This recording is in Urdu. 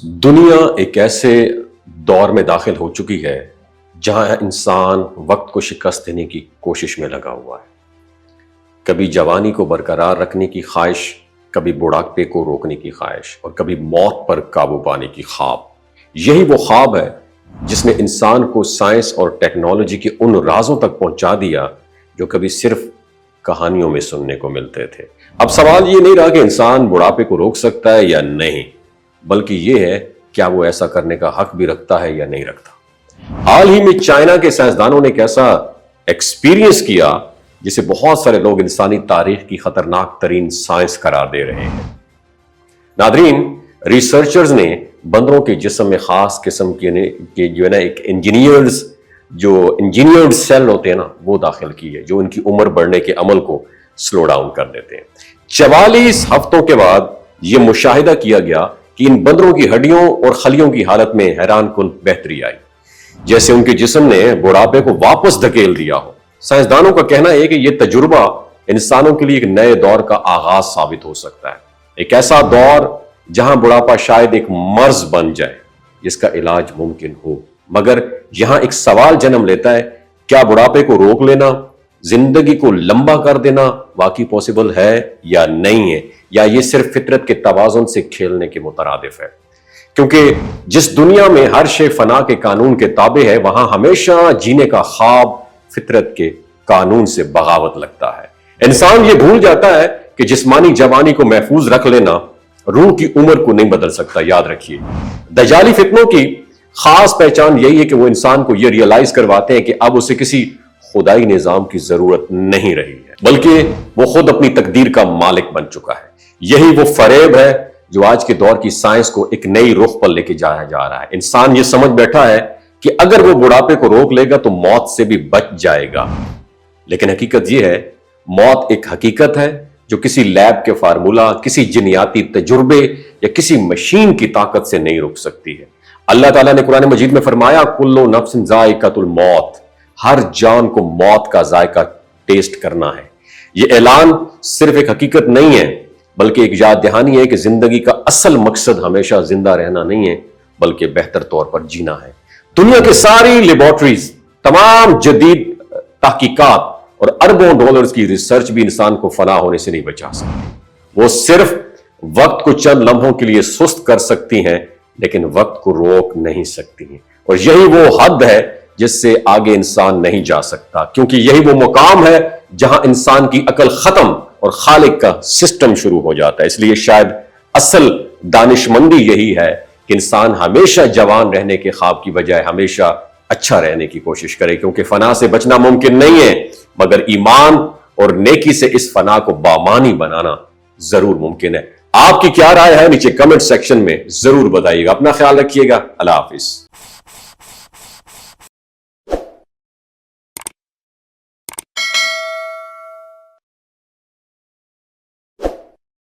دنیا ایک ایسے دور میں داخل ہو چکی ہے جہاں انسان وقت کو شکست دینے کی کوشش میں لگا ہوا ہے۔ کبھی جوانی کو برقرار رکھنے کی خواہش، کبھی بڑھاپے کو روکنے کی خواہش، اور کبھی موت پر قابو پانے کی خواب۔ یہی وہ خواب ہے جس نے انسان کو سائنس اور ٹیکنالوجی کے ان رازوں تک پہنچا دیا جو کبھی صرف کہانیوں میں سننے کو ملتے تھے۔ اب سوال یہ نہیں رہا کہ انسان بڑھاپے کو روک سکتا ہے یا نہیں، بلکہ یہ ہے کیا وہ ایسا کرنے کا حق بھی رکھتا ہے یا نہیں رکھتا۔ حال ہی میں چائنا کے سائنسدانوں نے ایک ایسا ایکسپیرینس کیا جسے بہت سارے لوگ انسانی تاریخ کی خطرناک ترین سائنس قرار دے رہے ہیں۔ ناظرین، ریسرچرز نے بندروں کے جسم میں خاص قسم کے جو ہے نا ایک انجینئرڈ سیل ہوتے ہیں نا، وہ داخل کی ہے جو ان کی عمر بڑھنے کے عمل کو سلو ڈاؤن کر دیتے ہیں۔ 44 ہفتوں کے بعد یہ مشاہدہ کیا گیا کہ ان بندروں کی ہڈیوں اور خلیوں کی حالت میں حیران کن بہتری آئی، جیسے ان کے جسم نے بڑھاپے کو واپس دھکیل دیا ہو۔ سائنسدانوں کا کہنا ہے کہ یہ تجربہ انسانوں کے لیے ایک نئے دور کا آغاز ثابت ہو سکتا ہے، ایک ایسا دور جہاں بڑھاپا شاید ایک مرض بن جائے جس کا علاج ممکن ہو۔ مگر یہاں ایک سوال جنم لیتا ہے، کیا بڑھاپے کو روک لینا، زندگی کو لمبا کر دینا واقعی پوسیبل ہے یا نہیں ہے، یا یہ صرف فطرت کے توازن سے کھیلنے کے مترادف ہے؟ کیونکہ جس دنیا میں ہر شے فنا کے قانون کے تابع ہے، وہاں ہمیشہ جینے کا خواب فطرت کے قانون سے بغاوت لگتا ہے۔ انسان یہ بھول جاتا ہے کہ جسمانی جوانی کو محفوظ رکھ لینا روح کی عمر کو نہیں بدل سکتا۔ یاد رکھیے، دجالی فتنوں کی خاص پہچان یہی ہے کہ وہ انسان کو یہ ریئلائز کرواتے ہیں کہ اب اسے کسی خدائی نظام کی ضرورت نہیں رہی ہے، بلکہ وہ خود اپنی تقدیر کا مالک بن چکا ہے۔ یہی وہ فریب ہے جو آج کے دور کی سائنس کو ایک نئی رخ پر لے کے جایا جا رہا ہے۔ انسان یہ سمجھ بیٹھا ہے کہ اگر وہ بڑھاپے کو روک لے گا تو موت سے بھی بچ جائے گا، لیکن حقیقت یہ ہے، موت ایک حقیقت ہے جو کسی لیب کے فارمولا، کسی جنیاتی تجربے یا کسی مشین کی طاقت سے نہیں رک سکتی ہے۔ اللہ تعالیٰ نے قرآن مجید میں فرمایا، کلو نفس ذائقۃ الموت، ہر جان کو موت کا ذائقہ ٹیسٹ کرنا ہے۔ یہ اعلان صرف ایک حقیقت نہیں ہے، بلکہ ایک یاد دہانی ہے کہ زندگی کا اصل مقصد ہمیشہ زندہ رہنا نہیں ہے، بلکہ بہتر طور پر جینا ہے۔ دنیا کے ساری لیبارٹریز، تمام جدید تحقیقات اور اربوں ڈالرز کی ریسرچ بھی انسان کو فنا ہونے سے نہیں بچا سکتی۔ وہ صرف وقت کو چند لمحوں کے لیے سست کر سکتی ہیں، لیکن وقت کو روک نہیں سکتی ہیں، اور یہی وہ حد ہے جس سے آگے انسان نہیں جا سکتا، کیونکہ یہی وہ مقام ہے جہاں انسان کی عقل ختم اور خالق کا سسٹم شروع ہو جاتا ہے۔ اس لیے شاید اصل دانشمندی یہی ہے کہ انسان ہمیشہ جوان رہنے کے خواب کی بجائے ہمیشہ اچھا رہنے کی کوشش کرے، کیونکہ فنا سے بچنا ممکن نہیں ہے، مگر ایمان اور نیکی سے اس فنا کو بامانی بنانا ضرور ممکن ہے۔ آپ کی کیا رائے ہے؟ نیچے کمنٹ سیکشن میں ضرور بتائیے گا۔ اپنا خیال رکھیے گا۔ اللہ حافظ۔